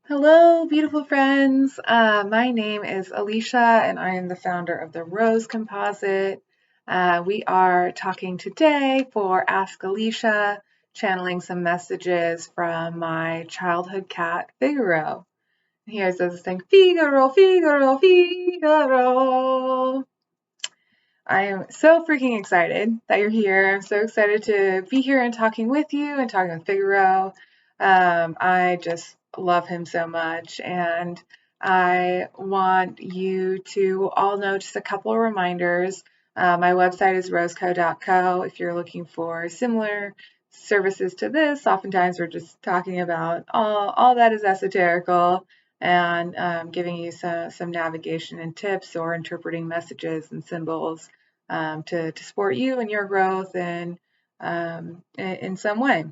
Hello, beautiful friends. My name is Alicia, and I am the founder of the Rose Composite. We are talking today for Ask Alicia, channeling some messages from my childhood cat, Figaro. Here's this thing, Figaro, Figaro, Figaro. I am so freaking excited that you're here. I'm so excited to be here and talking with you and talking with Figaro. I just love him so much, and I want you to all know just a couple of reminders. My website is roseco.co if you're looking for similar services to this. Oftentimes, we're just talking about all that is esoterical and giving you some navigation and tips or interpreting messages and symbols to support you and your growth and in some way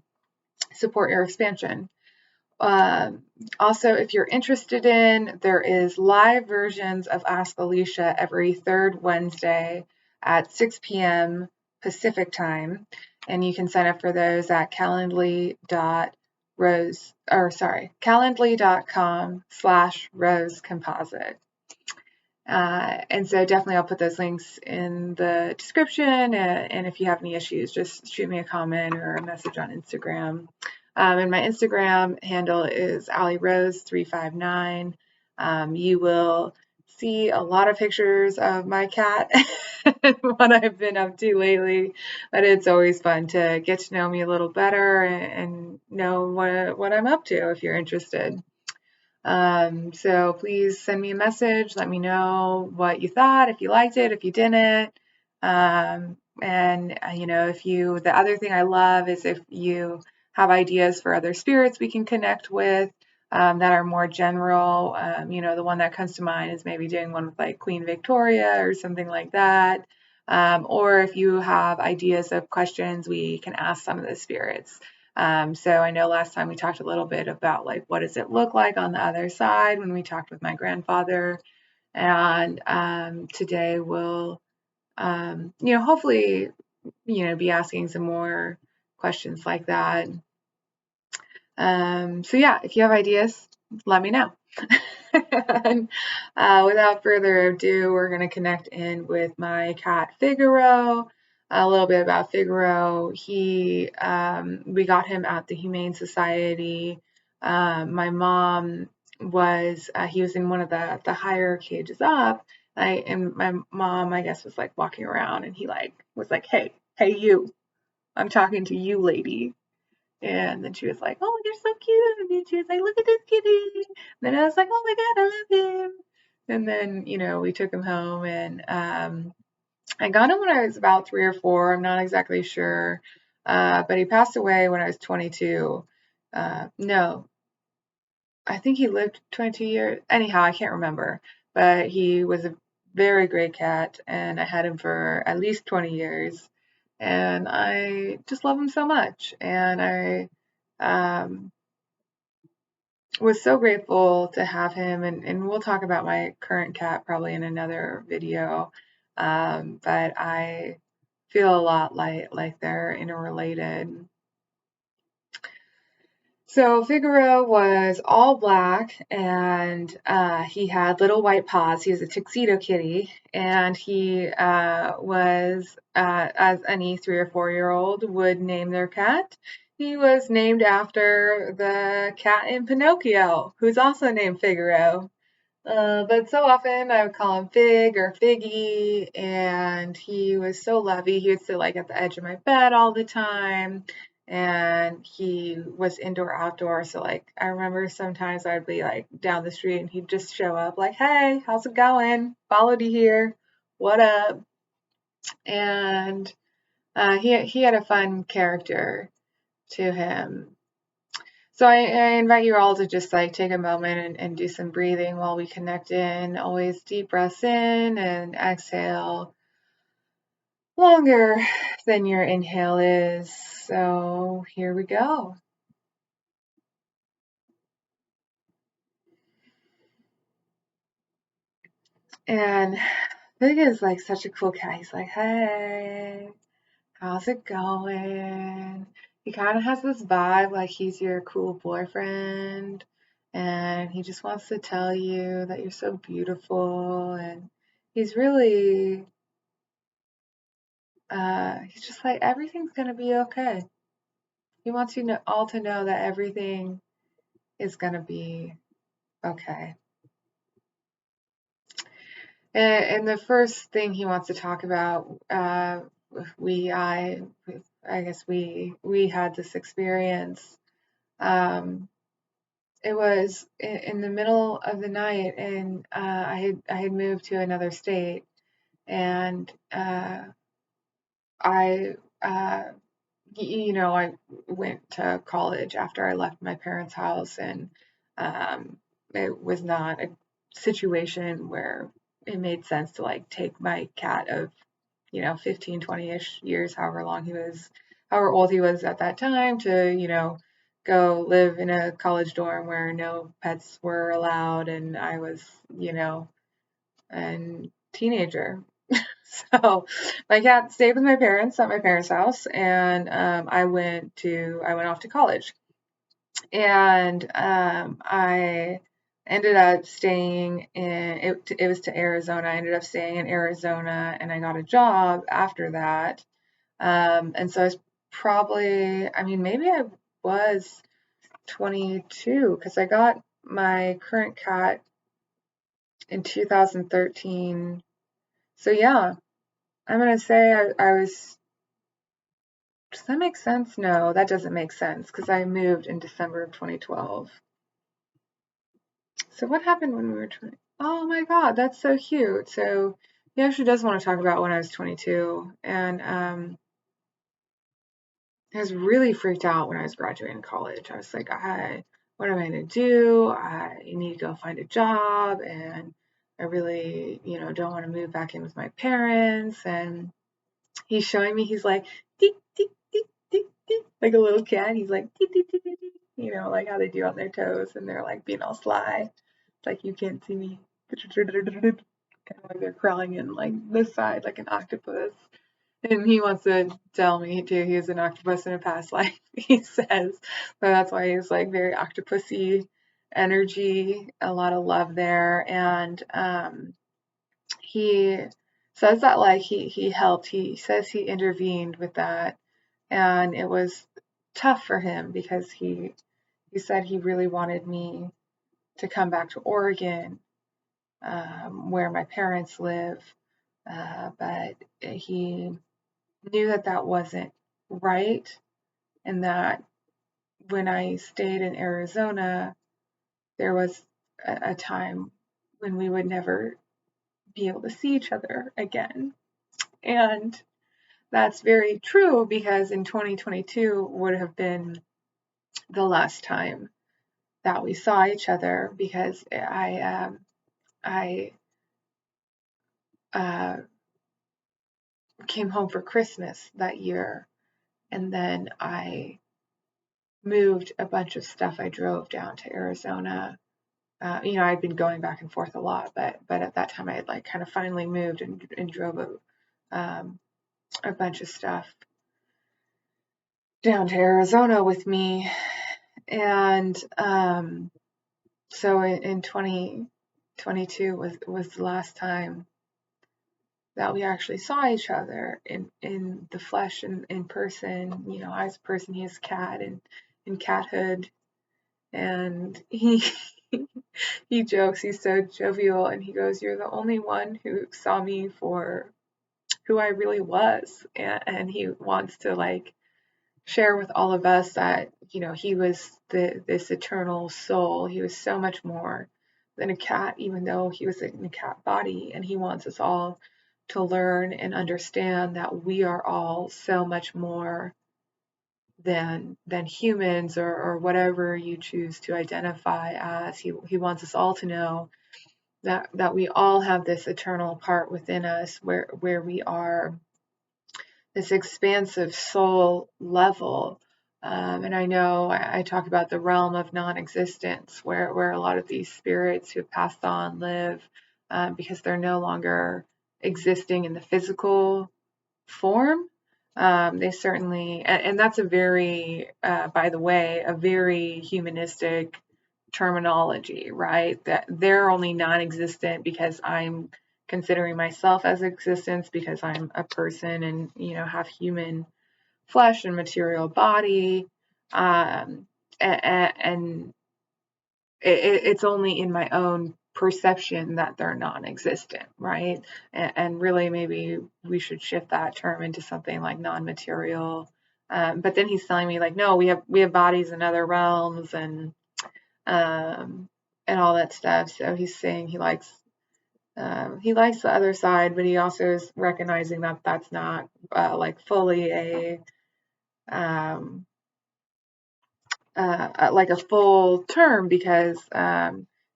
support your expansion. Also, if you're interested there is live versions of Ask Alicia every third Wednesday at 6 p.m. Pacific time, and you can sign up for those at calendly.com/rose composite. And so definitely I'll put those links in the description. And if you have any issues, just shoot me a comment or a message on Instagram. And my Instagram handle is Ali Rose 359. You will see a lot of pictures of my cat and what I've been up to lately. But it's always fun to get to know me a little better and know what I'm up to if you're interested. So please send me a message. Let me know what you thought, if you liked it, if you didn't. The other thing I love is if you have ideas for other spirits we can connect with that are more general. The one that comes to mind is maybe doing one with like Queen Victoria or something like that. Or if you have ideas of questions we can ask some of the spirits. So I know last time we talked a little bit about like what does it look like on the other side when we talked with my grandfather, and today we'll hopefully be asking some more questions like that. So yeah, if you have ideas, let me know. And without further ado, we're going to connect in with my cat Figaro. A little bit about Figaro. We got him at the Humane Society. My mom he was in one of the higher cages up. And my mom, I guess, was like walking around, and he like was like, hey, you, I'm talking to you, lady. And then she was like, "Oh, you're so cute." And she was like, "Look at this kitty." And then I was like, "Oh my God, I love him." And then, we took him home, and I got him when I was about 3 or 4. I'm not exactly sure. But he passed away when I was 22. No, I think he lived 22 years. Anyhow, I can't remember. But he was a very great cat, and I had him for at least 20 years. And I just love him so much. And I um, was so grateful to have him, and we'll talk about my current cat probably in another video. But I feel a lot like they're interrelated. So Figaro was all black, and he had little white paws. He was a Tuxedo kitty, and he was, as any 3 or 4-year-old would name their cat, he was named after the cat in Pinocchio, who's also named Figaro. But so often I would call him Fig or Figgy, and he was so lovey. He would sit like at the edge of my bed all the time, and he was indoor outdoor. So like I remember sometimes I'd be like down the street and he'd just show up like, "Hey, how's it going? Followed you here. What up?" And he had a fun character to him. So I invite you all to just like take a moment and do some breathing while we connect in. Always deep breaths in and exhale longer than your inhale is. So here we go. And Big is like such a cool cat. He's like, "Hey, how's it going?" He kind of has this vibe like he's your cool boyfriend. and he just wants to tell you that you're so beautiful, and he's really, he's just like, everything's gonna be okay. He wants you all to know that everything is gonna be okay. And the first thing he wants to talk about, I guess we had this experience. It was in the middle of the night, and I had moved to another state, and I I went to college after I left my parents' house, and um, it was not a situation where it made sense to like take my cat of 15, 20-ish years, however old he was at that time, to go live in a college dorm where no pets were allowed, and I was a teenager. So my cat stayed with my parents at my parents' house, and I went off to college, and I ended up staying in it. It was to Arizona. I ended up staying in Arizona, and I got a job after that. And so I was probably, I mean, maybe I was 22 because I got my current cat in 2013. So yeah, I'm gonna say I was. Does that make sense? No, that doesn't make sense because I moved in December of 2012. So what happened when we were 20? Oh my God, that's so cute. So he actually does want to talk about when I was 22, and I was really freaked out when I was graduating college. I was like, what am I gonna do? I need to go find a job, and I really, don't want to move back in with my parents. And he's showing me, he's like, tick, tick, tick, tick, tick, like a little cat. He's like, tick, tick, tick, tick, tick, like how they do on their toes, and they're like being all sly. It's like, you can't see me. Kind of like they're crawling in like this side, like an octopus. And he wants to tell me too, he was an octopus in a past life, he says. So that's why he's like very octopusy energy, a lot of love there. And he says that like he helped. He says he intervened with that, and it was tough for him because he said he really wanted me to come back to Oregon, where my parents live, but he knew that that wasn't right, and that when I stayed in Arizona, there was a time when we would never be able to see each other again. And that's very true because in 2022 would have been the last time that we saw each other because I uh, came home for Christmas that year, and then I moved a bunch of stuff. I drove down to Arizona. I'd been going back and forth a lot, but at that time I had like kind of finally moved and drove a bunch of stuff down to Arizona with me, and so in 2022 was the last time that we actually saw each other in the flesh and in person. I was a person, he is cat, and in cathood, and he he jokes, he's so jovial, and he goes, "You're the only one who saw me for who I really was," and he wants to like share with all of us that he was this eternal soul. He was so much more than a cat, even though he was in a cat body, and he wants us all to learn and understand that we are all so much more than humans, or whatever you choose to identify as. He wants us all to know that we all have this eternal part within us where we are this expansive soul level. And I know I talk about the realm of non-existence, where a lot of these spirits who have passed on live, because they're no longer existing in the physical form. They certainly, and that's a very, by the way, a very humanistic terminology, right? That they're only non-existent because I'm considering myself as existence because I'm a person and, have human flesh and material body. Um, and it's only in my own perception that they're non-existent, right? And really, maybe we should shift that term into something like non-material. But then he's telling me like, no, we have bodies in other realms um, and all that stuff. So he's saying he likes the other side, but he also is recognizing that that's not like fully um, like a full term because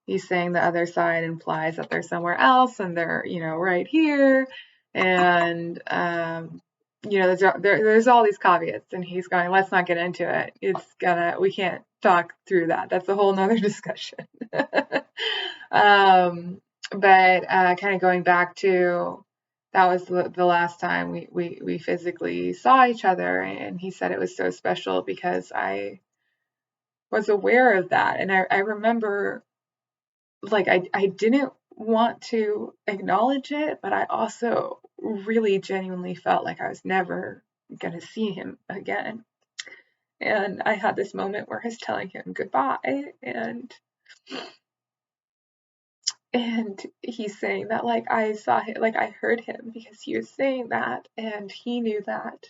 he's saying the other side implies that they're somewhere else and they're right here and there's all these caveats and he's going, let's not get into it, we can't talk through that, that's a whole nother discussion. But kind of going back to that was the last time we physically saw each other, and he said it was so special because I was aware of that. And I remember like I didn't want to acknowledge it, but I also really genuinely felt like I was never going to see him again. And I had this moment where I was telling him goodbye and he's saying that like I saw him, like I heard him because he was saying that and he knew that.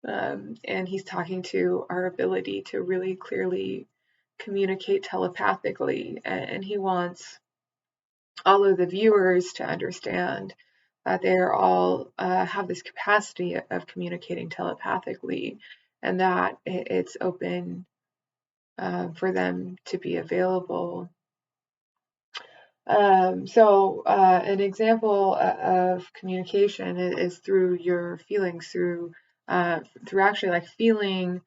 And he's talking to our ability to really clearly communicate telepathically. And he wants all of the viewers to understand that they are all have this capacity of communicating telepathically and that it's open for them to be available. So an example of communication is through your feelings, through actually like feeling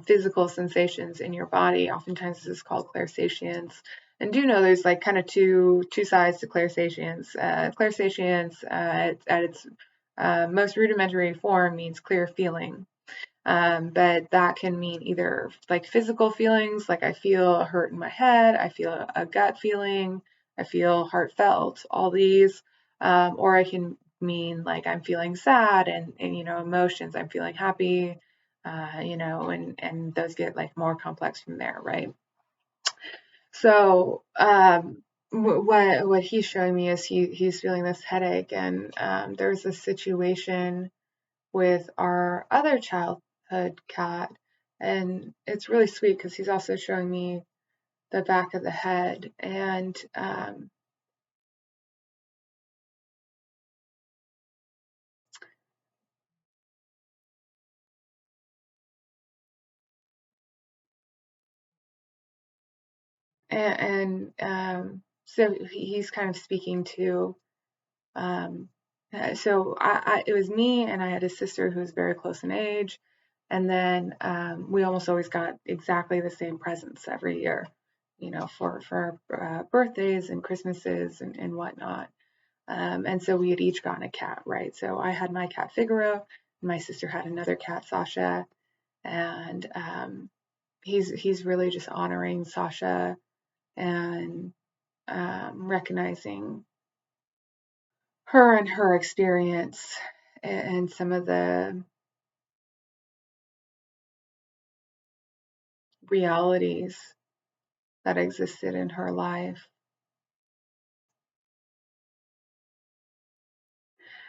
physical sensations in your body. Oftentimes this is called clairsentience. And do know there's like kind of two sides to clairsentience. Clairsentience at its most rudimentary form means clear feeling. But that can mean either like physical feelings, like I feel a hurt in my head, I feel a gut feeling, I feel heartfelt, all these, or I can mean like I'm feeling sad and emotions, I'm feeling happy, and those get like more complex from there, right? So what he's showing me is he's feeling this headache, and there's a situation with our other childhood cat, and it's really sweet because he's also showing me the back of the head, so he's kind of speaking to um, so it was me and I had a sister who was very close in age, and then we almost always got exactly the same presents every year, for birthdays and Christmases and whatnot. And so we had each gotten a cat, right? So I had my cat Figaro, and my sister had another cat, Sasha, and he's really just honoring Sasha and recognizing her and her experience and some of the realities that existed in her life.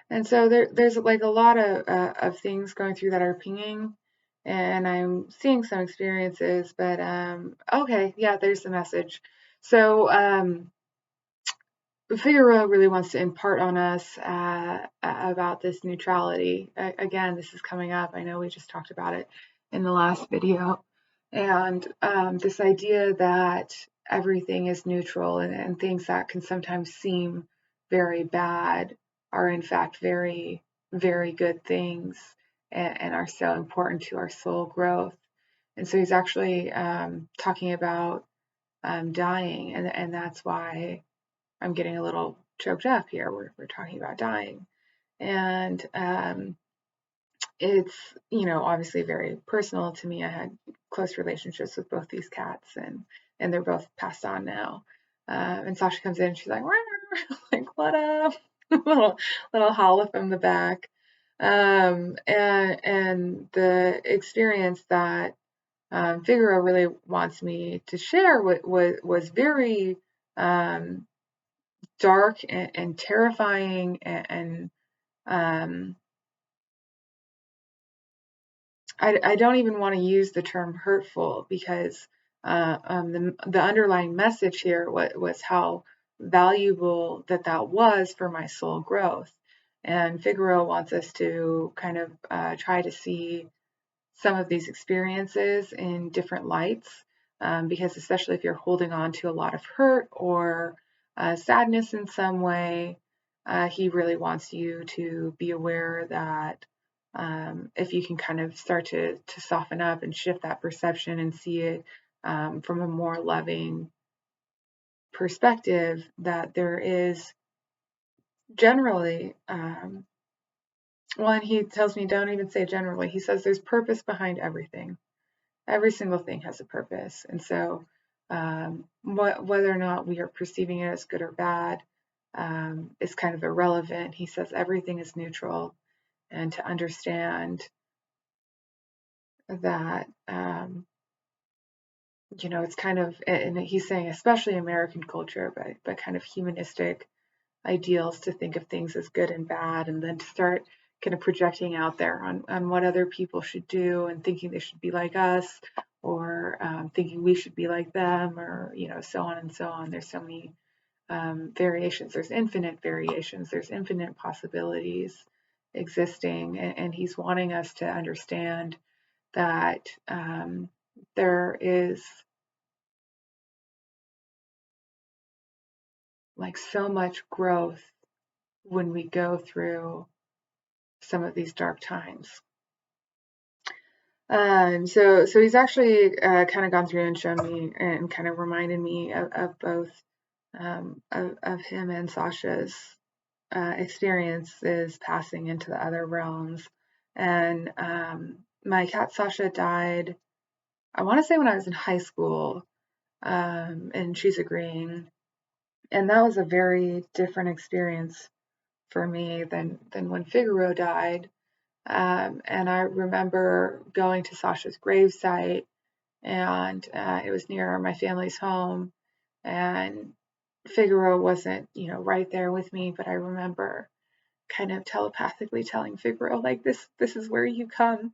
And so there's like a lot of things going through that are pinging, and I'm seeing some experiences, but okay, yeah, there's the message. So Figaro really wants to impart on us about this neutrality. Again, this is coming up. I know we just talked about it in the last video. And this idea that everything is neutral and things that can sometimes seem very bad are in fact very, very good things and are so important to our soul growth. And so he's actually talking about dying, and that's why I'm getting a little choked up here. We're talking about dying. And it's, obviously very personal to me. I had close relationships with both these cats, and and they're both passed on now. And Sasha comes in and she's like, like, what up? little holla from the back. And the experience that Figaro really wants me to share was very dark and terrifying, and I don't even want to use the term hurtful, because the underlying message here was how valuable that was for my soul growth. And Figaro wants us to kind of try to see some of these experiences in different lights, because especially if you're holding on to a lot of hurt or sadness in some way, he really wants you to be aware that if you can kind of start to soften up and shift that perception and see it from a more loving perspective, that there is generally, well, and he tells me don't even say generally, he says there's purpose behind everything. Every single thing has a purpose. And so whether or not we are perceiving it as good or bad is kind of irrelevant. He says everything is neutral, and to understand that, it's kind of, and he's saying especially American culture, but kind of humanistic ideals to think of things as good and bad, and then to start kind of projecting out there on what other people should do and thinking they should be like us, or thinking we should be like them, or so on and so on. There's so many variations. There's infinite variations. There's infinite possibilities existing, and he's wanting us to understand that there is like so much growth when we go through some of these dark times. So he's actually kind of gone through and shown me and kind of reminded me of both of him and Sasha's experiences passing into the other realms. And my cat Sasha died, I want to say when I was in high school, and she's agreeing. And that was a very different experience for me than when Figaro died. And I remember going to Sasha's gravesite, and it was near my family's home, and Figaro wasn't, right there with me, but I remember kind of telepathically telling Figaro, like, this is where you come.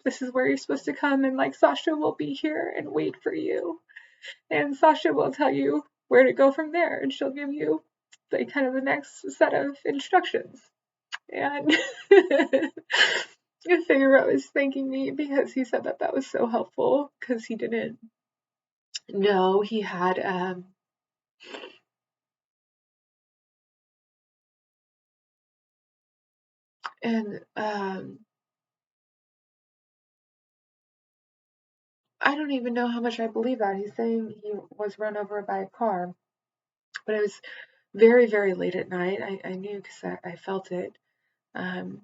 This is where you're supposed to come, and like Sasha will be here and wait for you. And Sasha will tell you where to go from there, and she'll give you like kind of the next set of instructions. And Figaro is thanking me because he said that was so helpful, because he didn't know he had and I don't even know how much I believe that. He's saying he was run over by a car, but it was very, very late at night. I knew because I felt it. And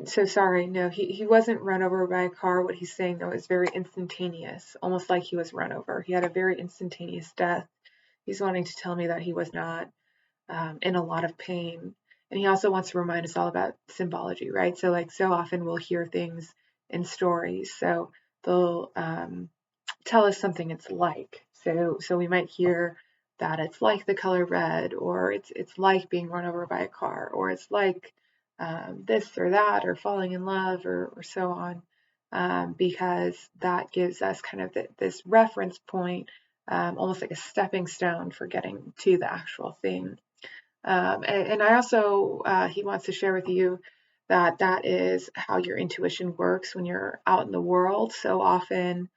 so sorry, no, he wasn't run over by a car. What he's saying though is very instantaneous, almost like he was run over. He had a very instantaneous death. He's wanting to tell me that he was not in a lot of pain. And he also wants to remind us all about symbology, right? So like so often we'll hear things in stories. So they'll tell us something it's like. So we might hear that it's like the color red, or it's like being run over by a car, or it's like this or that, or falling in love, or so on, because that gives us kind of this reference point, almost like a stepping stone for getting to the actual thing. And I also, he wants to share with you that is how your intuition works when you're out in the world. So often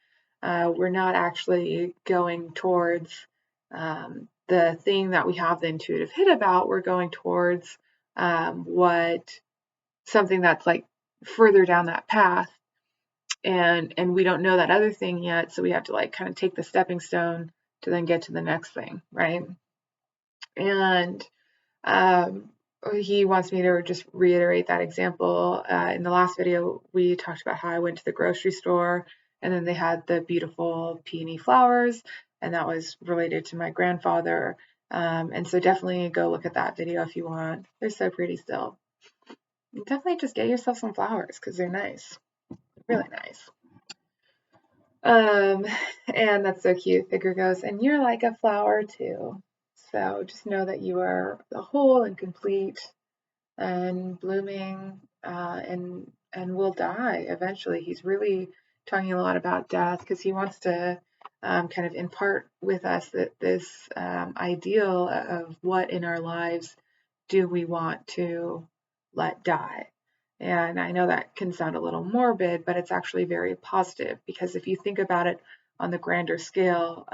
we're not actually going towards the thing that we have the intuitive hit about. We're going towards something that's like further down that path. And we don't know that other thing yet. So we have to like kind of take the stepping stone to then get to the next thing, right? And he wants me to just reiterate that example. In the last video, we talked about how I went to the grocery store and then they had the beautiful peony flowers, and that was related to my grandfather. And so definitely go look at that video if you want. They're so pretty still. Definitely just get yourself some flowers because they're nice, really nice. And that's so cute. Figure goes, and you're like a flower too. So just know that you are the whole and complete and blooming, and will die eventually. He's really talking a lot about death because he wants to kind of impart with us that this ideal of what in our lives do we want to let die. And I know that can sound a little morbid, but it's actually very positive because if you think about it on the grander scale,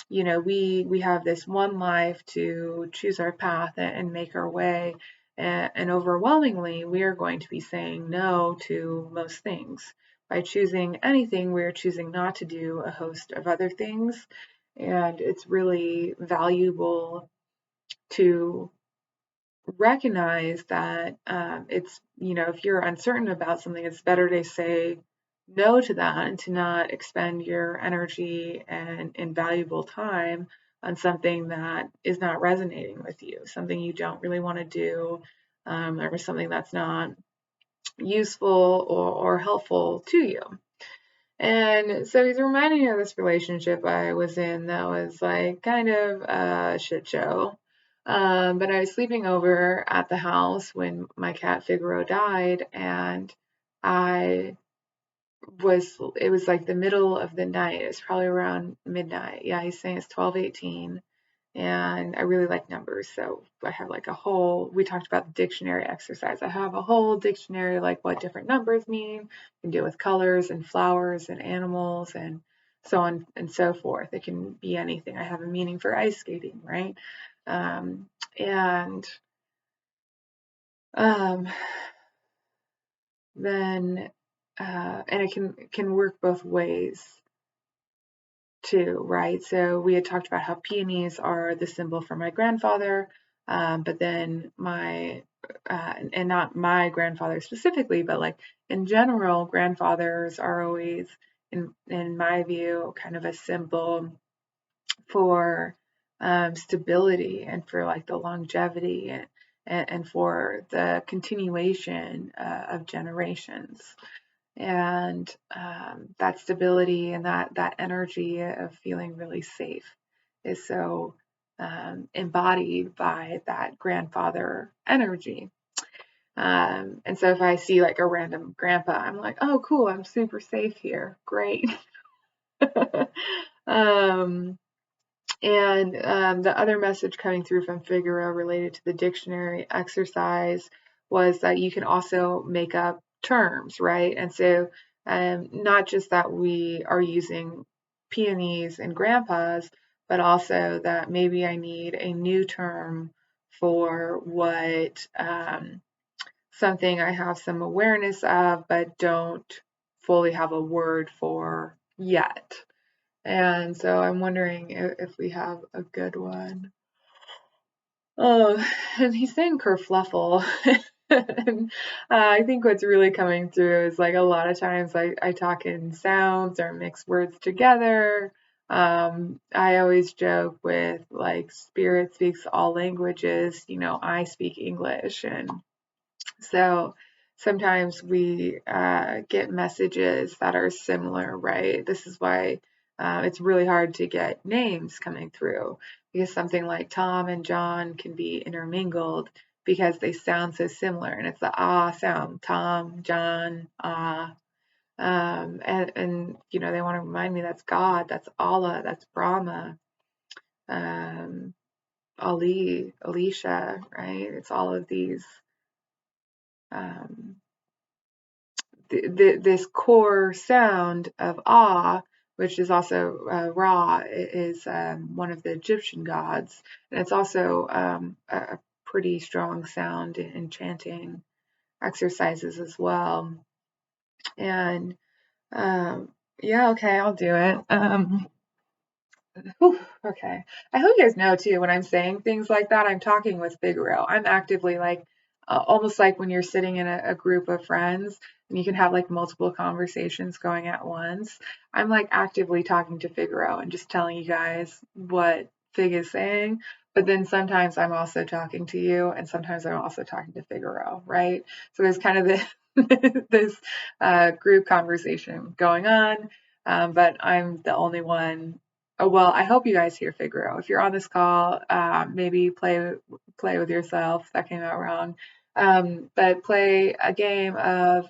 we have this one life to choose our path and make our way, and overwhelmingly we are going to be saying no to most things. By choosing anything, we are choosing not to do a host of other things, and it's really valuable to recognize that it's, if you're uncertain about something, it's better to say no to that and to not expend your energy and invaluable time on something that is not resonating with you, something you don't really want to do, or something that's not useful or helpful to you. And so he's reminding me of this relationship I was in that was like kind of a shit show. But I was sleeping over at the house when my cat Figaro died, and I it was like the middle of the night. It was probably around midnight. Yeah, he's saying it's 12:18. And I really like numbers, so I have like we talked about the dictionary exercise. I have a whole dictionary, like what different numbers mean. You can deal with colors and flowers and animals and so on and so forth. It can be anything. I have a meaning for ice skating, right? Um, and um, then and it can work both ways too, right? So we had talked about how peonies are the symbol for my grandfather, but then and not my grandfather specifically, but like in general, grandfathers are always, in my view, kind of a symbol for stability and for like the longevity and for the continuation of generations. And that stability and that energy of feeling really safe is so embodied by that grandfather energy. And so if I see like a random grandpa, I'm like, oh, cool, I'm super safe here. Great. um, and the other message coming through from Figaro related to the dictionary exercise was that you can also make up terms, right? And so not just that we are using peonies and grandpas, but also that maybe I need a new term for what something I have some awareness of, but don't fully have a word for yet. And so I'm wondering if we have a good one. Oh, and he's saying kerfluffle. And I think what's really coming through is like a lot of times I talk in sounds or mix words together. I always joke with like spirit speaks all languages, I speak English. And so sometimes we get messages that are similar, right? This is why it's really hard to get names coming through, because something like Tom and John can be intermingled because they sound so similar, and it's the ah sound, Tom, John, ah. And they want to remind me that's God, that's Allah, that's Brahma, Ali, Alicia, right? It's all of these um, this core sound of Ah, which is also Ra, is one of the Egyptian gods, and it's also a pretty strong sound in chanting exercises as well. And yeah, okay, I'll do it. Whew, okay. I hope you guys know too, when I'm saying things like that, I'm talking with Figaro. I'm actively like, almost like when you're sitting in a group of friends and you can have like multiple conversations going at once. I'm like actively talking to Figaro and just telling you guys what Fig is saying. But then sometimes I'm also talking to you, and sometimes I'm also talking to Figaro, right? So there's kind of this group conversation going on, but I'm the only one. Oh, well, I hope you guys hear Figaro. If you're on this call, maybe play with yourself. That came out wrong. But play a game of,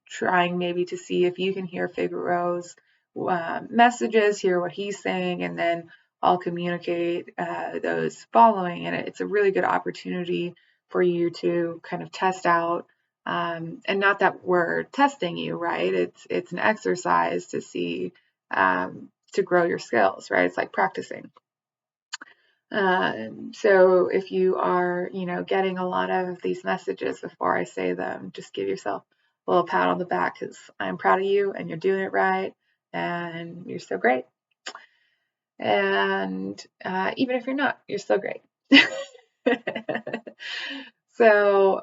trying maybe to see if you can hear Figaro's messages, hear what he's saying, and then I'll communicate those following. And it's a really good opportunity for you to kind of test out. And not that we're testing you, right? It's an exercise to see, to grow your skills, right? It's like practicing. So if you are, getting a lot of these messages before I say them, just give yourself a little pat on the back because I'm proud of you and you're doing it right and you're so great. And even if you're not, you're still great. So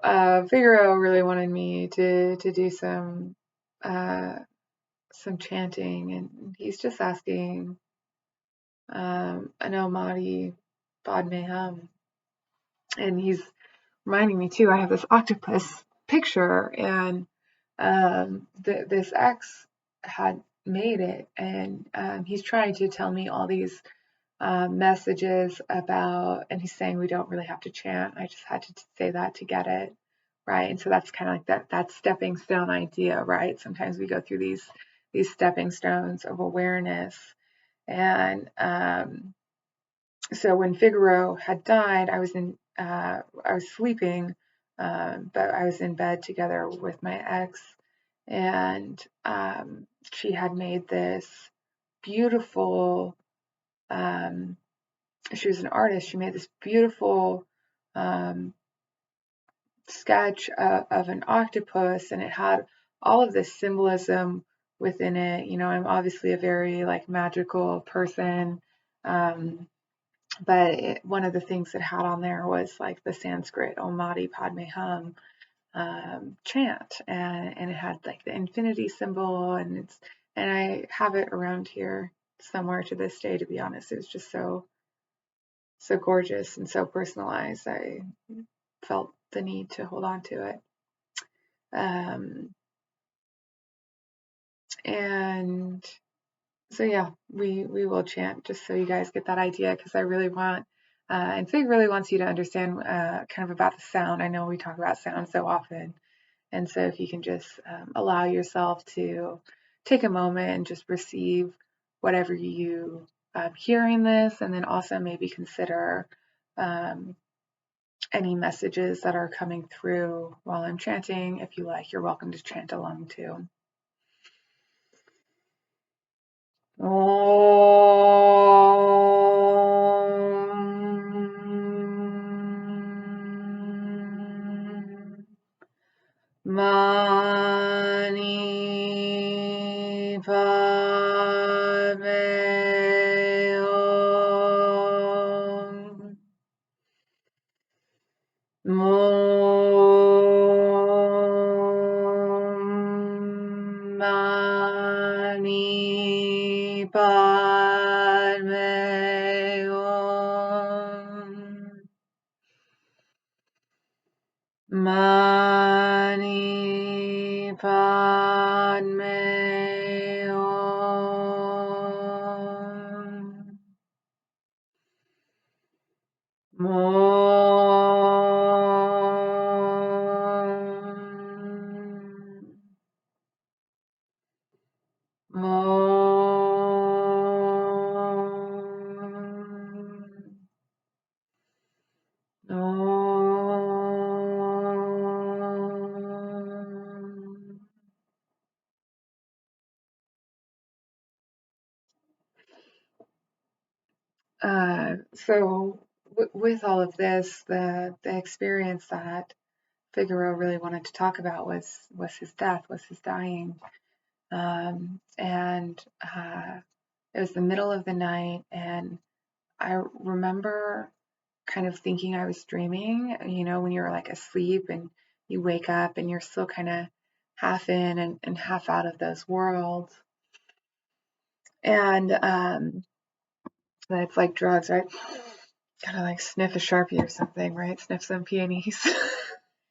Figaro really wanted me to do some chanting, and he's just asking Ano Madi Padme Hum. And he's reminding me too, I have this octopus picture, and this ex had made it, and he's trying to tell me all these messages about, and he's saying we don't really have to chant. I just had to say that to get it, right? And so that's kind of like that stepping stone idea, right? Sometimes we go through these stepping stones of awareness, and so when Figaro had died, I was sleeping, but I was in bed together with my ex, and she had made this beautiful. She was an artist. She made this beautiful um, sketch of an octopus, and it had all of this symbolism within it. I'm obviously a very like magical person. Um, but one of the things it had on there was like the Sanskrit Om Mani Padme Hum chant, and it had like the infinity symbol, and I have it around here somewhere to this day. To be honest, it was just so gorgeous and so personalized. I felt the need to hold on to it. And so yeah, we will chant just so you guys get that idea, because I really want, and Fig really wants you to understand kind of about the sound. I know we talk about sound so often, and so if you can just allow yourself to take a moment and just receive whatever you hear in this, and then also maybe consider any messages that are coming through while I'm chanting. If you like, you're welcome to chant along too. Om Mani Padme Hum. Om Mani Padme Hum. Mani Padme Hum. So with all of this, the experience that Figaro really wanted to talk about was his death, was his dying, and it was the middle of the night, and I remember kind of thinking I was dreaming, when you're like asleep and you wake up and you're still kind of half in and half out of those worlds. And it's like drugs, right? Kind of like sniff a Sharpie or something, right? Sniff some peonies.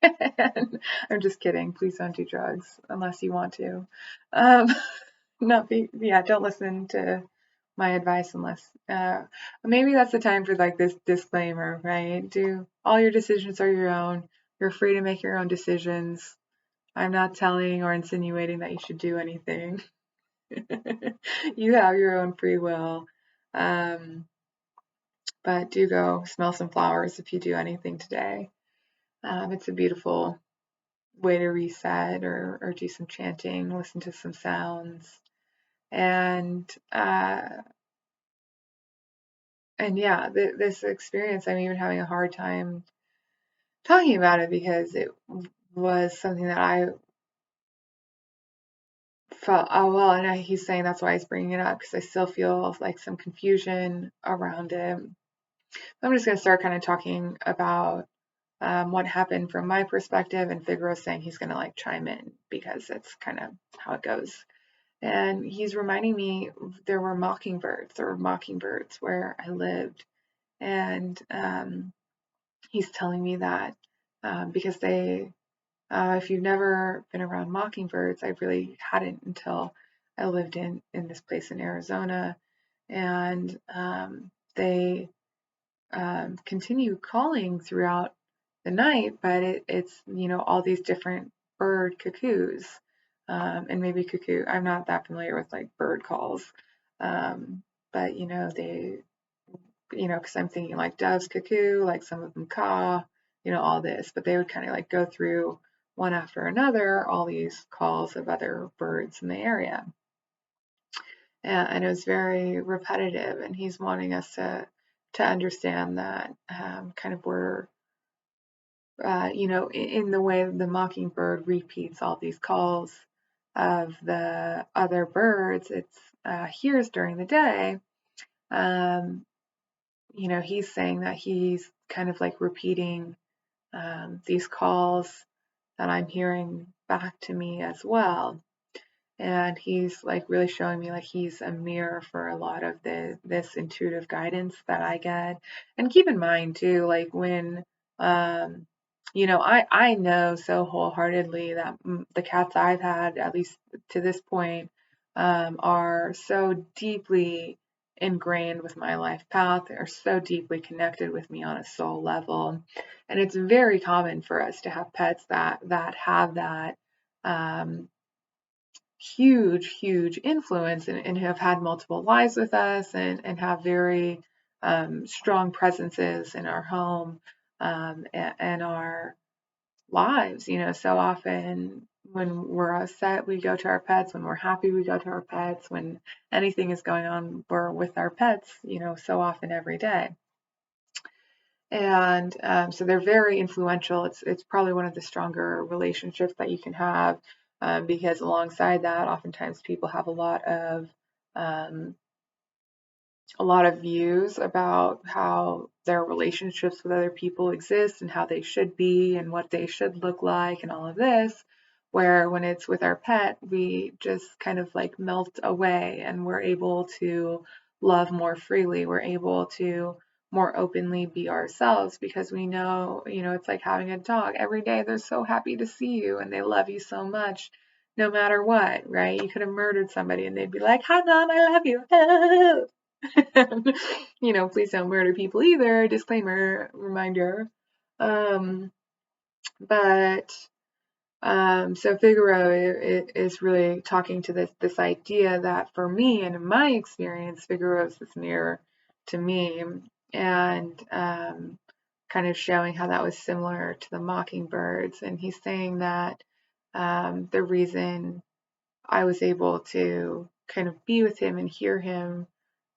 And I'm just kidding. Please don't do drugs unless you want to. Um, don't listen to my advice unless maybe that's the time for like this disclaimer, right? Do all your decisions are your own. You're free to make your own decisions. I'm not telling or insinuating that you should do anything. You have your own free will. But do go smell some flowers if you do anything today. It's a beautiful way to reset, or do some chanting, listen to some sounds. And yeah, this experience, I'm even having a hard time talking about it because it was something that I felt, and he's saying that's why he's bringing it up, because I still feel like some confusion around it. I'm just going to start kind of talking about what happened from my perspective, and Figaro saying he's going to like chime in because it's kind of how it goes. And he's reminding me there were mockingbirds where I lived. And he's telling me that because if you've never been around mockingbirds, I really hadn't until I lived in this place in Arizona. And they continue calling throughout the night, but it's all these different bird cuckoos, and maybe cuckoo. I'm not that familiar with like bird calls, but they, because I'm thinking like doves cuckoo, like some of them caw, all this, but they would kind of like go through one after another all these calls of other birds in the area, and it was very repetitive. And he's wanting us to understand that kind of we're in the way the mockingbird repeats all these calls of the other birds it's hears during the day. He's saying that he's kind of like repeating these calls that I'm hearing back to me as well. And he's like really showing me like he's a mirror for a lot of this intuitive guidance that I get. And keep in mind too, like when I know so wholeheartedly that the cats I've had, at least to this point, are so deeply ingrained with my life path. They're so deeply connected with me on a soul level. And it's very common for us to have pets that have that huge influence, and have had multiple lives with us, and have very strong presences in our home, and our lives. So often when we're upset, we go to our pets. When we're happy, we go to our pets. When anything is going on, we're with our pets, so often every day. And so they're very influential. It's probably one of the stronger relationships that you can have, because alongside that, oftentimes people have um, a lot of views about how their relationships with other people exist and how they should be and what they should look like and all of this. Where when it's with our pet, we just kind of like melt away, and we're able to love more freely. We're able to more openly be ourselves, because we know, it's like having a dog. Every day they're so happy to see you and they love you so much no matter what, right? You could have murdered somebody and they'd be like, "Hi, Mom, I love you." Please don't murder people either. Disclaimer, reminder. Um, but so Figaro is really talking to this idea that for me and in my experience, Figaro is this mirror to me, and kind of showing how that was similar to the mockingbirds. And he's saying that the reason I was able to kind of be with him and hear him,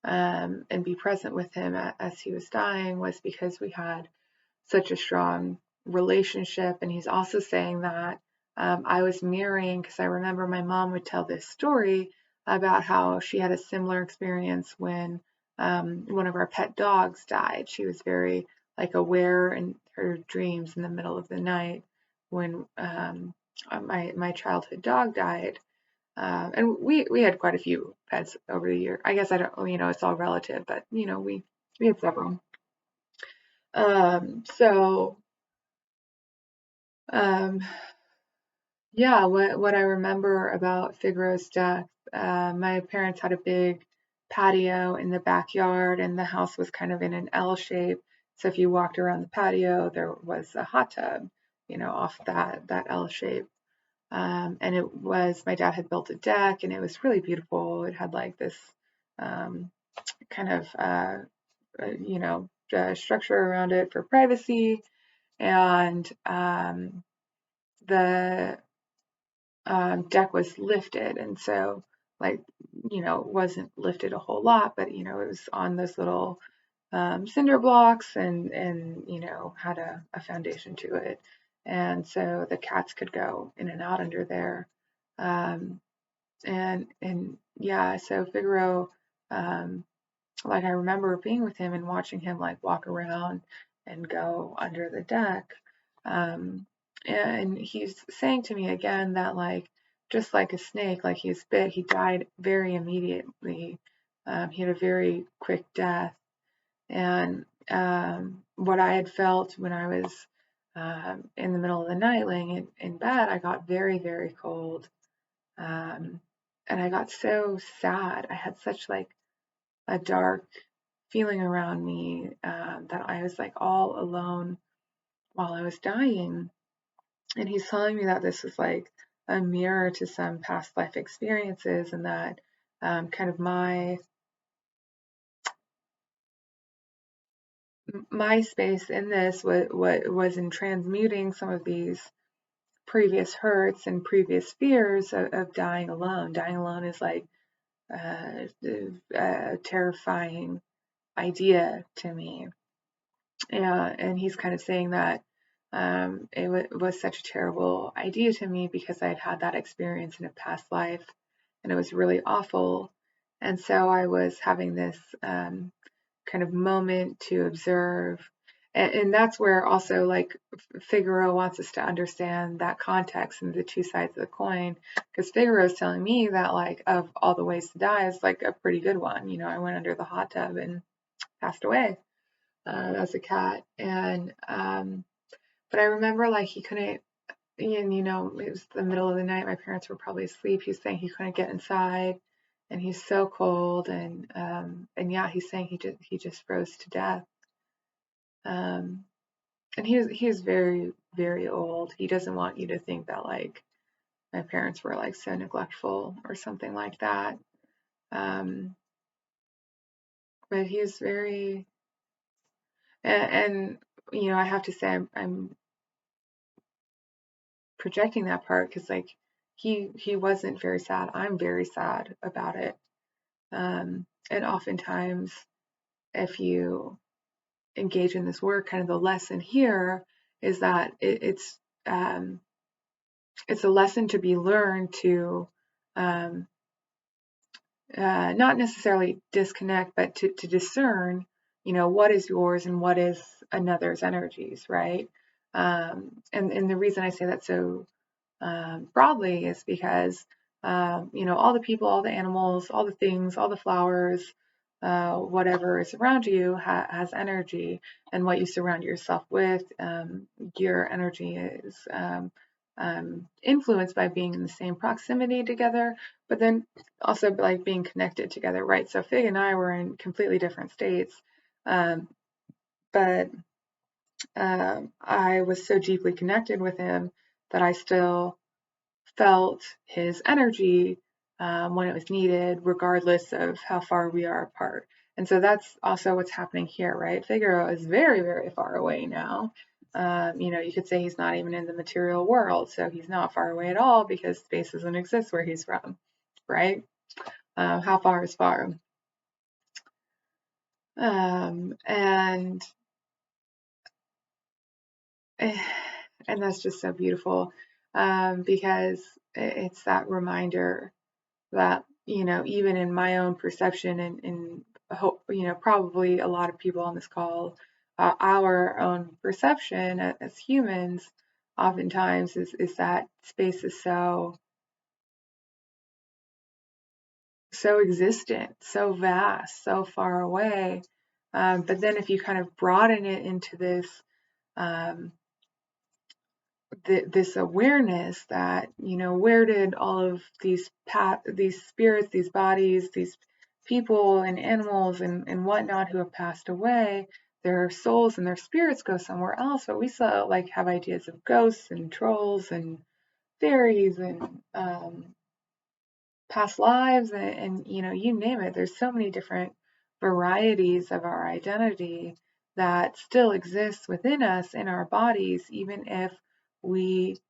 and be present with him as he was dying, was because we had such a strong relationship. And he's also saying that I was mirroring, because I remember my mom would tell this story about how she had a similar experience when one of our pet dogs died. She was very like aware in her dreams in the middle of the night when my childhood dog died. And we had quite a few pets over the year. I guess I don't, it's all relative, but we had several. So um, yeah, what I remember about Figaro's death, my parents had a big patio in the backyard, and the house was kind of in an L shape. So if you walked around the patio, there was a hot tub, off that L shape. And it was my dad had built a deck, and it was really beautiful. It had like this um, kind of structure around it for privacy, and the deck was lifted, and so like it wasn't lifted a whole lot, but it was on those little cinder blocks, and had a foundation to it, and so the cats could go in and out under there. Um, and yeah, so Figaro, um, like I remember being with him and watching him like walk around and go under the deck. Um, and he's saying to me again that like just like a snake, like he was bit, he died very immediately. He had a very quick death. And what I had felt when I was in the middle of the night laying in bed, I got very, very cold. Um, and I got so sad. I had such like a dark feeling around me, that I was like all alone while I was dying. And he's telling me that this was like a mirror to some past life experiences, and that kind of my space in this was in transmuting some of these previous hurts and previous fears of dying alone. Dying alone is like a terrifying idea to me. Yeah, and he's kind of saying that it was such a terrible idea to me because I'd had that experience in a past life, and it was really awful. And so I was having this kind of moment to observe. And that's where also like Figaro wants us to understand that context and the two sides of the coin, because Figaro is telling me that like of all the ways to die is like a pretty good one. I went under the hot tub and passed away as a cat. And but I remember like he couldn't, and it was the middle of the night. My parents were probably asleep. He was saying he couldn't get inside, and he's so cold. And yeah, he's saying he just froze to death. Um, and he was very, very old. He doesn't want you to think that like my parents were like so neglectful or something like that. Um, but he was very, and I have to say I'm projecting that part because like he wasn't very sad. I'm very sad about it. And oftentimes, if you engage in this work, kind of the lesson here is that it's a lesson to be learned to um, not necessarily disconnect, but to discern, what is yours and what is another's energies, right? And the reason I say that so broadly is because all the people, all the animals, all the things, all the flowers, whatever is around you has energy, and what you surround yourself with, your energy is influenced by being in the same proximity together, but then also like being connected together, right? So Fig and I were in completely different states, um, but I was so deeply connected with him that I still felt his energy when it was needed, regardless of how far we are apart. And so that's also what's happening here, right? Figaro is very, very far away now. You could say he's not even in the material world, so he's not far away at all because space doesn't exist where he's from, right? How far is far? And and that's just so beautiful because it's that reminder that even in my own perception and hope, probably a lot of people on this call, our own perception as humans, oftentimes is that space is so existent, so vast, so far away. But then if you kind of broaden it into um, this awareness that, where did all of these spirits, these bodies, these people and animals and whatnot who have passed away, their souls and their spirits go somewhere else, but we still like have ideas of ghosts and trolls and fairies and past lives and you name it. There's so many different varieties of our identity that still exists within us in our bodies, we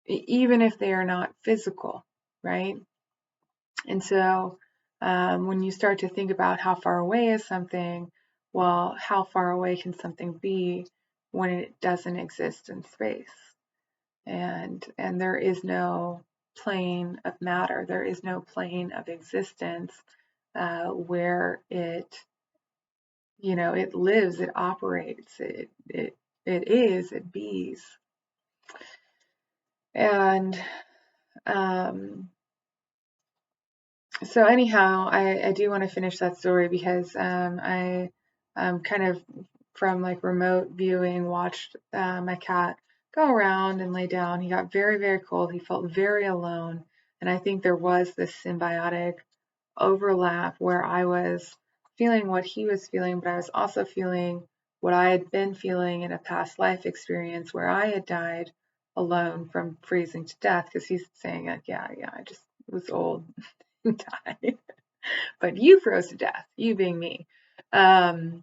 even if they are not physical, right? And so when you start to think about how far away is something, well, how far away can something be when it doesn't exist in space? And there is no plane of matter, there is no plane of existence where it lives, it operates, it is, it bees. And so anyhow, I do want to finish that story because I kind of from like remote viewing watched my cat go around and lay down. He got very, very cold. He felt very alone. And I think there was this symbiotic overlap where I was feeling what he was feeling, but I was also feeling what I had been feeling in a past life experience where I had died alone from freezing to death, because he's saying like, yeah, I just was old and died, but you froze to death, you being me. And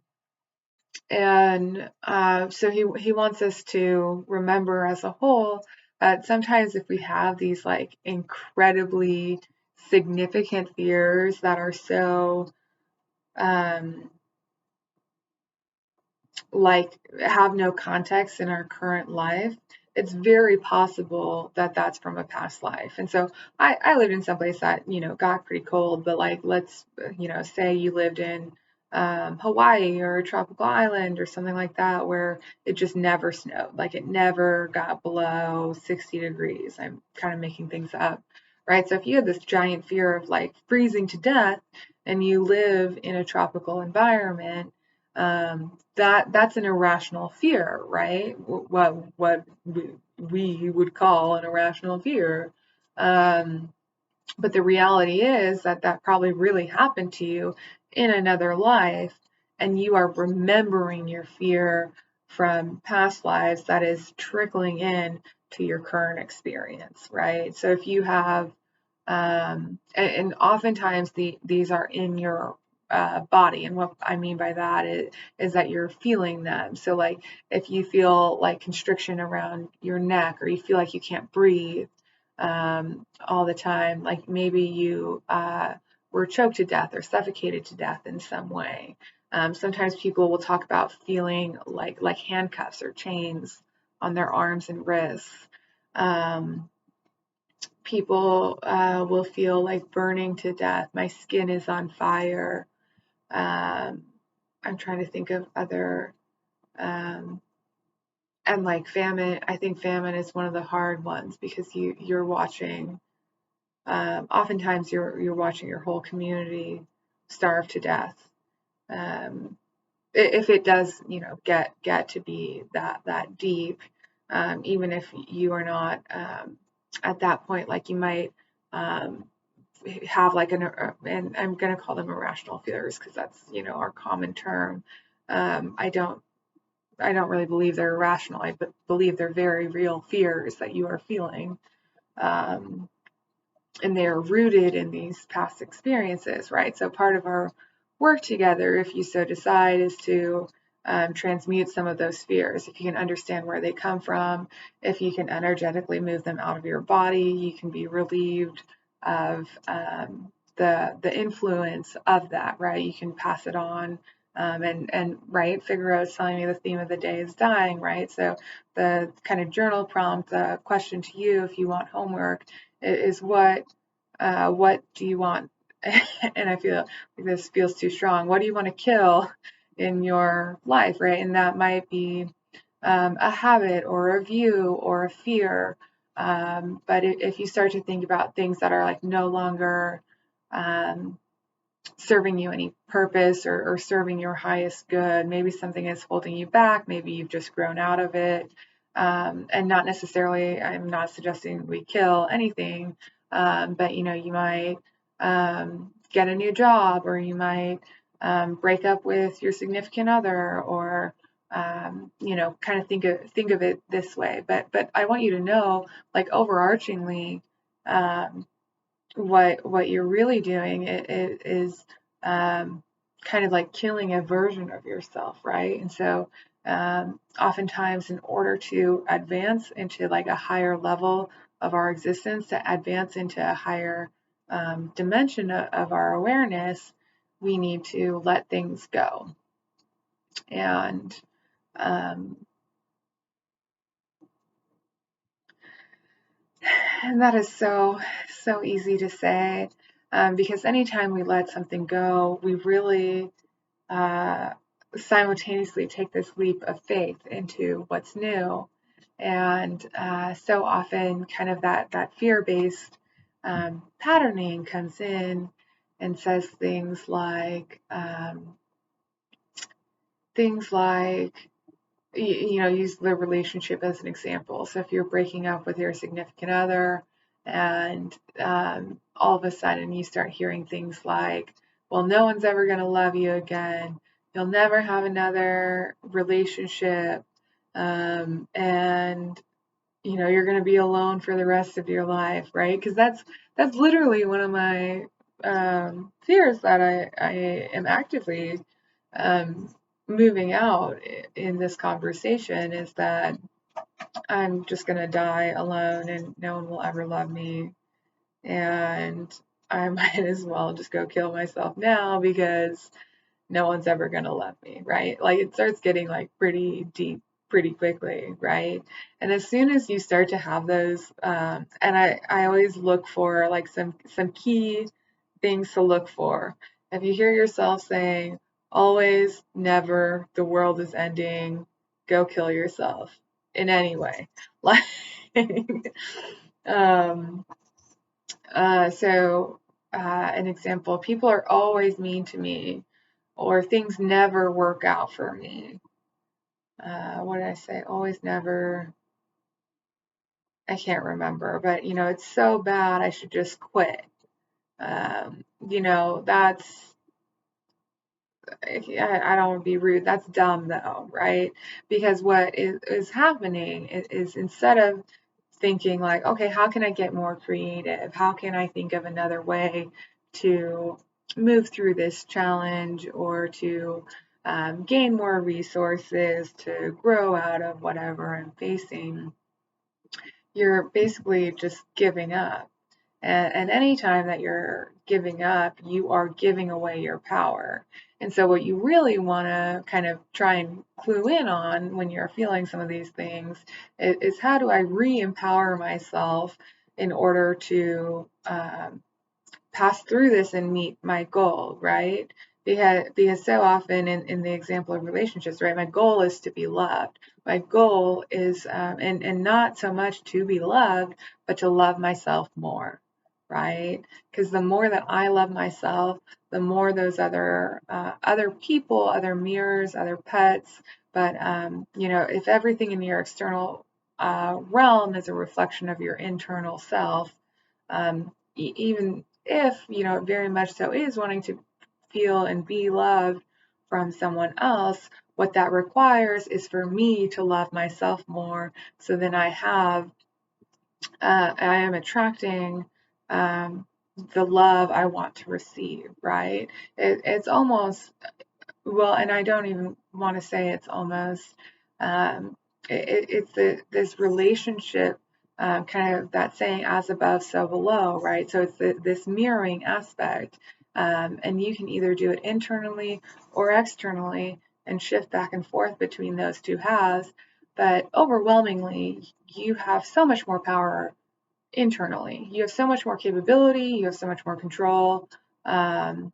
so he wants us to remember as a whole that sometimes if we have these like incredibly significant fears that are so um, like have no context in our current life, it's very possible that that's from a past life. And so I lived in some place that, got pretty cold, but like, let's, say you lived in Hawaii or a tropical island or something like that, where it just never snowed. Like it never got below 60 degrees. I'm kind of making things up, right? So if you have this giant fear of like freezing to death and you live in a tropical environment, that's an irrational fear, right? What we would call an irrational fear. Um, but the reality is that probably really happened to you in another life, and you are remembering your fear from past lives that is trickling in to your current experience, right? So if you have, and oftentimes these are in your body, and what I mean by that is that you're feeling them. So like if you feel like constriction around your neck, or you feel like you can't breathe all the time, like maybe you were choked to death or suffocated to death in some way. Sometimes people will talk about feeling like handcuffs or chains on their arms and wrists. People will feel like burning to death. My skin is on fire. Um, I'm trying to think of other, um, and like famine. I think famine is one of the hard ones because you're watching. Oftentimes, you're watching your whole community starve to death. Um, if it does, get to be that deep, even if you are not at that point, like you might um, have like and I'm going to call them irrational fears because that's our common term. I don't really believe they're irrational. I believe they're very real fears that you are feeling. Um, and they are rooted in these past experiences, right? So part of our work together, if you so decide, is to transmute some of those fears. If you can understand where they come from, if you can energetically move them out of your body, you can be relieved of the influence of that, right? You can pass it on. And right, Figaro is telling me the theme of the day is dying, right? So the kind of journal prompt, the question to you, if you want homework, is what do you want? And I feel like this feels too strong. What do you want to kill in your life, right? And that might be a habit or a view or a fear. But if you start to think about things that are like no longer um, serving you any purpose or serving your highest good, maybe something is holding you back, maybe you've just grown out of it. And not necessarily, I'm not suggesting we kill anything, but you might get a new job, or you might break up with your significant other, or kind of think of it this way. But I want you to know, like, overarchingly, um, what you're really doing is kind of like killing a version of yourself, right? And so oftentimes, in order to advance into like a higher level of our existence, to advance into a higher dimension of our awareness, we need to let things go. And um, and that is so easy to say, because anytime we let something go, we really uh, simultaneously take this leap of faith into what's new. And so often, kind of that fear-based patterning comes in and says things like, use the relationship as an example. So if you're breaking up with your significant other, and all of a sudden you start hearing things like, well, no one's ever going to love you again. You'll never have another relationship. And you're going to be alone for the rest of your life, right? Because that's literally one of my fears that I am actively um, moving out in this conversation, is that I'm just going to die alone and no one will ever love me. And I might as well just go kill myself now, because no one's ever going to love me, right? Like, it starts getting like pretty deep pretty quickly, right? And as soon as you start to have those, and I always look for like some key things to look for. If you hear yourself saying, always, never, the world is ending, go kill yourself in any way. Like, um, so, an example, people are always mean to me, or things never work out for me. What did I say? Always, never. I can't remember, but it's so bad, I should just quit. That's, I don't want to be rude. That's dumb though, right? Because what is happening is, instead of thinking like, okay, how can I get more creative? How can I think of another way to move through this challenge, or to gain more resources to grow out of whatever I'm facing? You're basically just giving up. And anytime that you're giving up, you are giving away your power. And so, what you really want to kind of try and clue in on when you're feeling some of these things is, how do I re empower myself in order to pass through this and meet my goal, right? Because so often in the example of relationships, right, my goal is to be loved. My goal is, and not so much to be loved, but to love myself more, right? Because the more that I love myself, the more those other people, other mirrors, other pets, but if everything in your external realm is a reflection of your internal self, even if, very much so is wanting to feel and be loved from someone else, what that requires is for me to love myself more. So then I am attracting the love I want to receive, right? It's almost, well, and I don't even want to say it's almost, um, this relationship, kind of that saying, as above, so below, right? So it's this mirroring aspect. And you can either do it internally or externally and shift back and forth between those two halves. But overwhelmingly, you have so much more power internally. You have so much more capability, you have so much more control. Then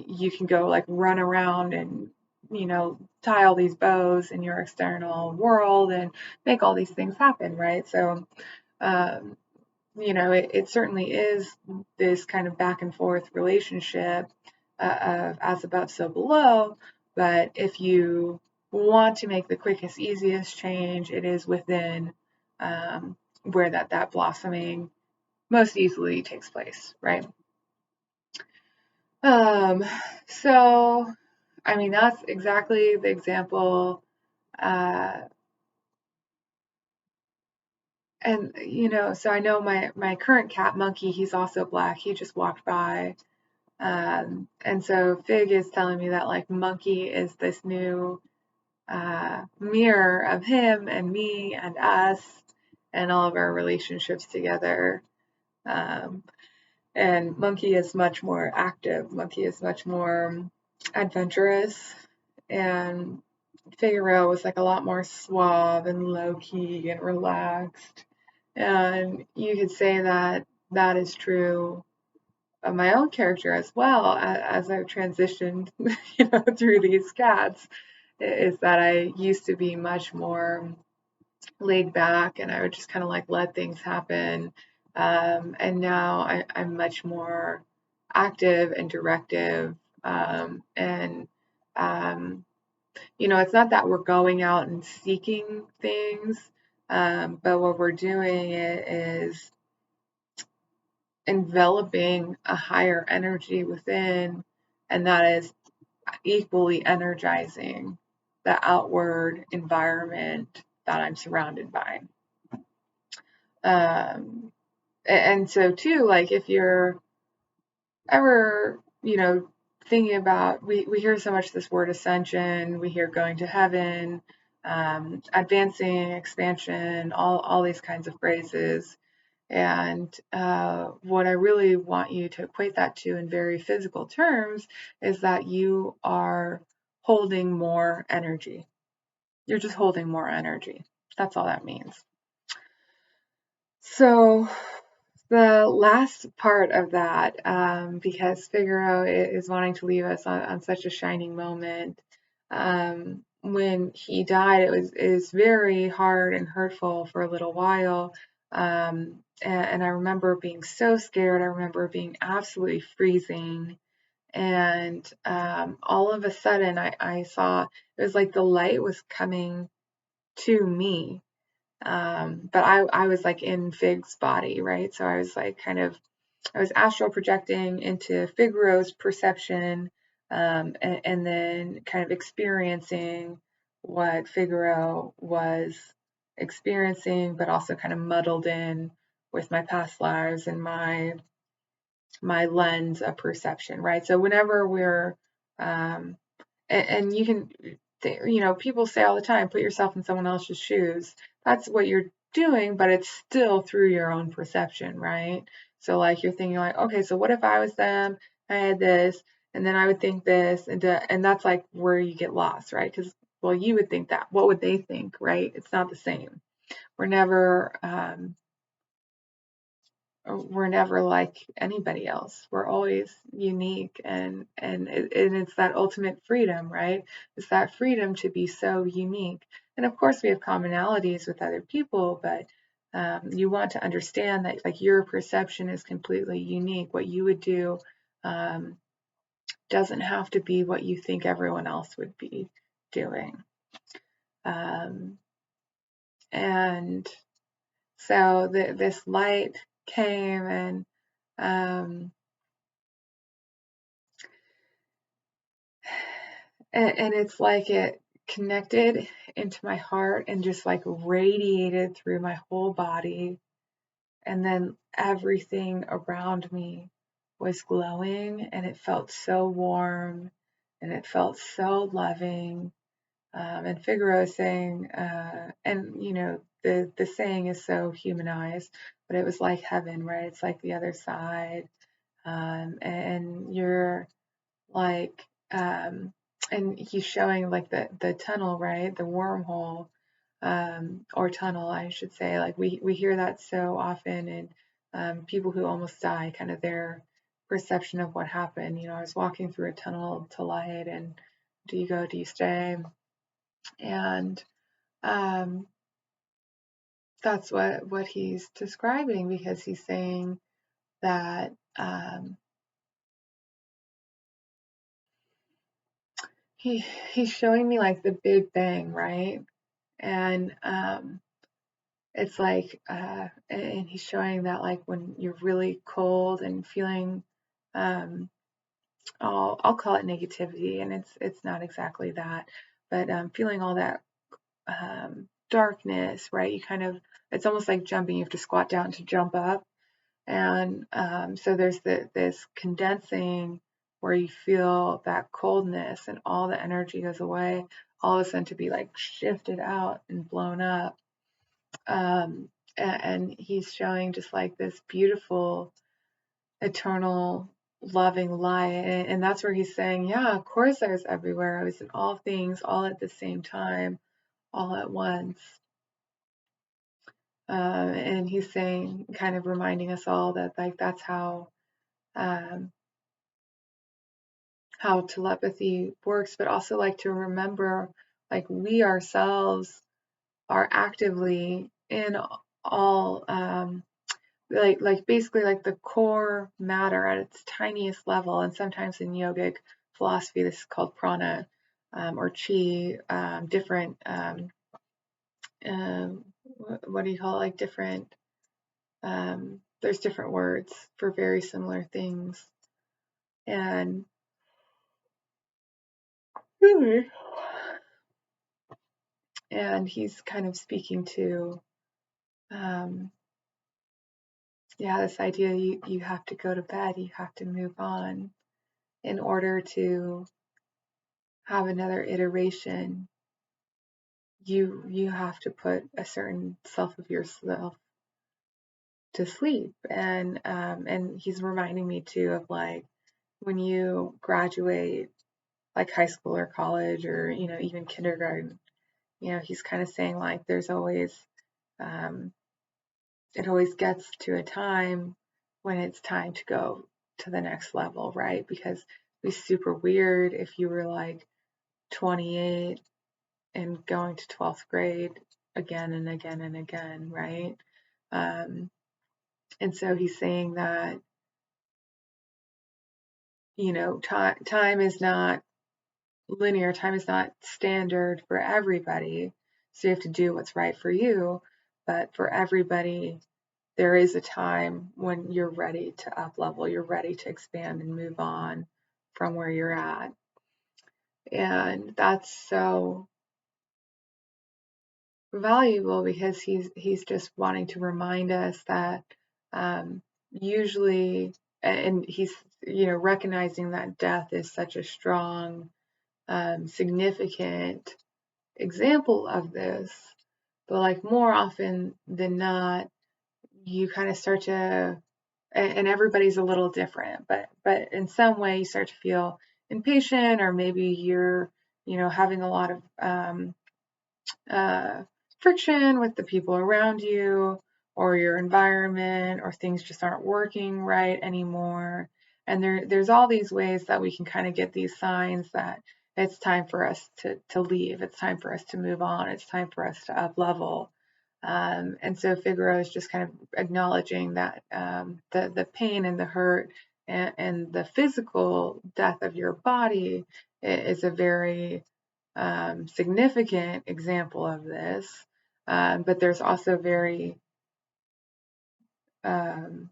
you can go like run around and, tie all these bows in your external world and make all these things happen, right? So, um, it certainly is this kind of back and forth relationship of as above, so below. But if you want to make the quickest, easiest change, it is within where that blossoming most easily takes place, right? Um, so, I mean, that's exactly the example. Uh, and so I know my current cat Monkey, he's also black. He just walked by. And so Fig is telling me that like Monkey is this new mirror of him and me and us and all of our relationships together. Um, and Monkey is much more active. Monkey is much more adventurous. And Figaro was like a lot more suave and low key and relaxed. And you could say that that is true of my own character as well as I've transitioned, through these cats, is that I used to be much more laid back and I would just kind of like let things happen. And now I'm much more active and directive. And, it's not that we're going out and seeking things, but what we're doing is enveloping a higher energy within, and that is equally energizing the outward environment that I'm surrounded by. And so too, like if you're ever, thinking about, we hear so much this word ascension, we hear going to heaven, advancing, expansion, all these kinds of phrases. And what I really want you to equate that to in very physical terms is that you are holding more energy. You're just holding more energy. That's all that means. So the last part of that, because Figaro is wanting to leave us on such a shining moment, when he died, it was very hard and hurtful for a little while. And I remember being so scared. I remember being absolutely freezing. And all of a sudden, I saw it was like the light was coming to me. But I was like in Fig's body, right? So I was like I was astral projecting into Figaro's perception, and then kind of experiencing what Figaro was experiencing, but also kind of muddled in with my past lives and my lens of perception, right? So whenever we're, and you can, people say all the time, put yourself in someone else's shoes. That's what you're doing, but it's still through your own perception, right? So like you're thinking like, okay, so what if I was them? I had this, and then I would think this, and that's like where you get lost, right? Because well, you would think that. What would they think, right? It's not the same. We're never we're never like anybody else. We're always unique, and it's that ultimate freedom, right? It's that freedom to be so unique. And of course, we have commonalities with other people, but you want to understand that like your perception is completely unique. What you would do um, doesn't have to be what you think everyone else would be doing. Um, and so this light came um, and it's like it connected into my heart and just like radiated through my whole body. And then everything around me was glowing and it felt so warm and it felt so loving. And Figaro is saying, and the saying is so humanized, but it was like heaven, right? It's like the other side. And you're like and he's showing like the tunnel, right, the wormhole, or tunnel, I should say. Like we hear that so often, and people who almost die, kind of their perception of what happened. I was walking through a tunnel to light, and do you go, do you stay? And um, that's what he's describing, because he's saying that he's showing me like the Big Bang, right? And it's like, and he's showing that like when you're really cold and feeling, I'll call it negativity, and it's not exactly that, but feeling all that darkness, right? You kind of, it's almost like jumping. You have to squat down to jump up, and so there's this condensing where you feel that coldness, and all the energy goes away, all of a sudden to be like shifted out and blown up. And he's showing just like this beautiful, eternal, loving light. And that's where he's saying, yeah, of course I was everywhere. I was in all things, all at the same time, all at once. And he's saying, kind of reminding us all that like that's um, how telepathy works, but also like to remember like we ourselves are actively in all, like basically like the core matter at its tiniest level. And sometimes in yogic philosophy this is called prana, or chi, different, what do you call it, like different, there's different words for very similar things. And and he's kind of speaking to, um, yeah, this idea you have to go to bed, you have to move on in order to have another iteration. You have to put a certain self of yourself to sleep. And he's reminding me too of like when you graduate like high school or college, or even kindergarten. He's kind of saying like there's always, um, it always gets to a time when it's time to go to the next level, right? Because it'd be super weird if you were like 28 and going to 12th grade again and again and again, right? Um, and so he's saying that, time is not linear, time is not standard for everybody. So you have to do what's right for you. But for everybody, there is a time when you're ready to up level, you're ready to expand and move on from where you're at. And that's so valuable, because he's just wanting to remind us that, usually, and he's recognizing that death is such a strong, significant example of this. But like more often than not, you kind of start to, and everybody's a little different, but in some way you start to feel impatient, or maybe you're having a lot of, uh, friction with the people around you, or your environment, or things just aren't working right anymore. And there's all these ways that we can kind of get these signs that it's time for us to leave. It's time for us to move on. It's time for us to up level. And so Figaro is just kind of acknowledging that, the pain and the hurt, and the physical death of your body is a very, significant example of this. But there's also um,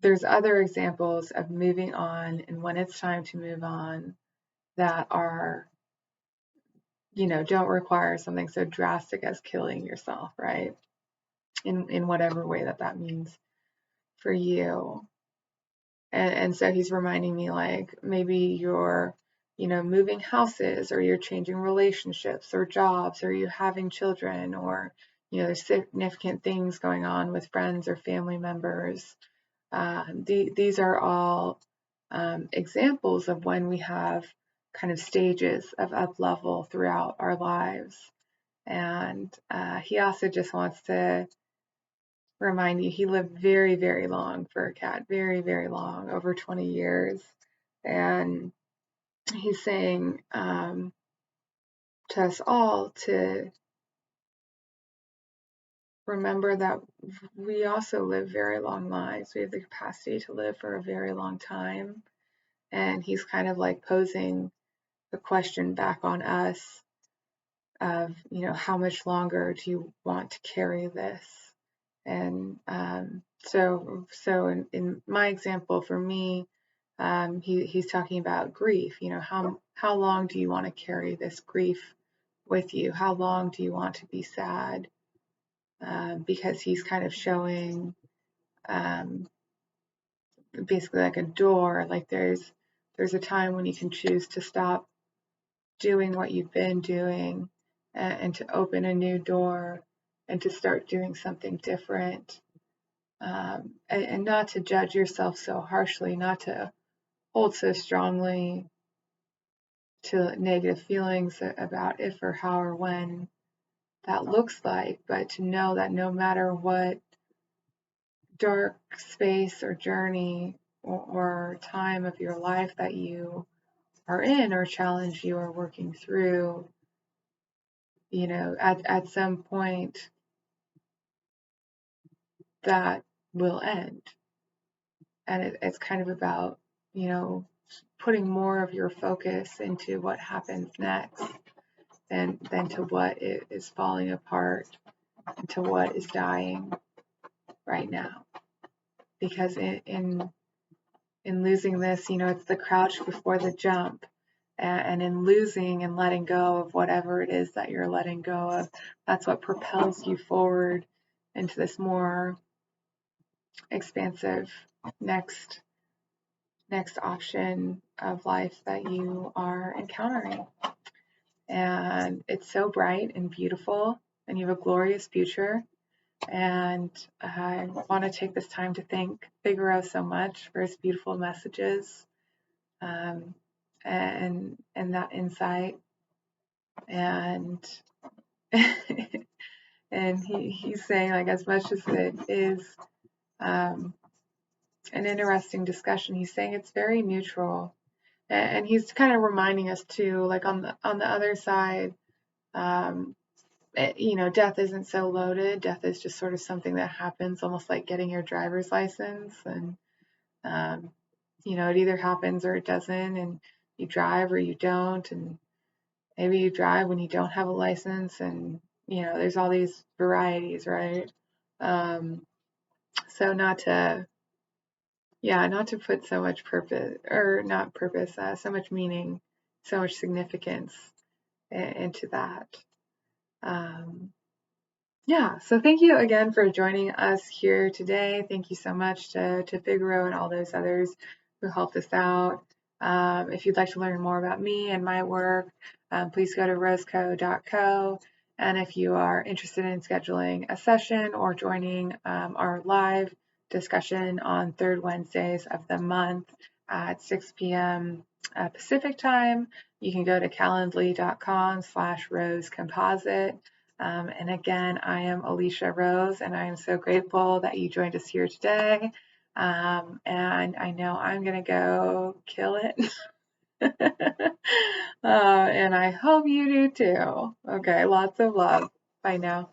there's other examples of moving on, and when it's time to move on, that are, don't require something so drastic as killing yourself, right? In whatever way that means for you. And so he's reminding me like maybe you're, moving houses, or you're changing relationships or jobs, or you're having children, or, there's significant things going on with friends or family members. These are all, examples of when we have kind of stages of up level throughout our lives. And he also just wants to remind you he lived very, very long for a cat, very, very long, over 20 years. And he's saying to us all to remember that we also live very long lives. We have the capacity to live for a very long time. And he's kind of like posing the question back on us of, how much longer do you want to carry this? And so in my example, for me, he's talking about grief. How long do you want to carry this grief with you? How long do you want to be sad? Because he's kind of showing basically like a door. Like there's a time when you can choose to stop doing what you've been doing and to open a new door and to start doing something different. And not to judge yourself so harshly, not to hold so strongly to negative feelings about if or how or when that looks like, but to know that no matter what dark space or journey or time of your life that you are in or challenge you are working through, at some point that will end. And it's kind of about, putting more of your focus into what happens next than to what is falling apart and to what is dying right now. Because in losing this, it's the crouch before the jump. And in losing and letting go of whatever it is that you're letting go of, that's what propels you forward into this more expansive next option of life that you are encountering. And it's so bright and beautiful, and you have a glorious future. And I want to take this time to thank Figaro so much for his beautiful messages and that insight. And and he's saying, like, as much as it is an interesting discussion, he's saying it's very neutral. And he's kind of reminding us too, like on the other side, death isn't so loaded. Death is just sort of something that happens, almost like getting your driver's license. And it either happens or it doesn't, and you drive or you don't. And maybe you drive when you don't have a license, and there's all these varieties, right? So not to put so much purpose, or not purpose, so much meaning, so much significance into that. So thank you again for joining us here today. Thank you so much to Figaro and all those others who helped us out. If you'd like to learn more about me and my work, please go to roseco.co. And if you are interested in scheduling a session or joining our live discussion on third Wednesdays of the month at 6 p.m. Pacific time, you can go to calendly.com/rosecomposite. And again, I am Alicia Rose, and I am so grateful that you joined us here today. And I know I'm going to go kill it. And I hope you do too. Okay, lots of love. Bye now.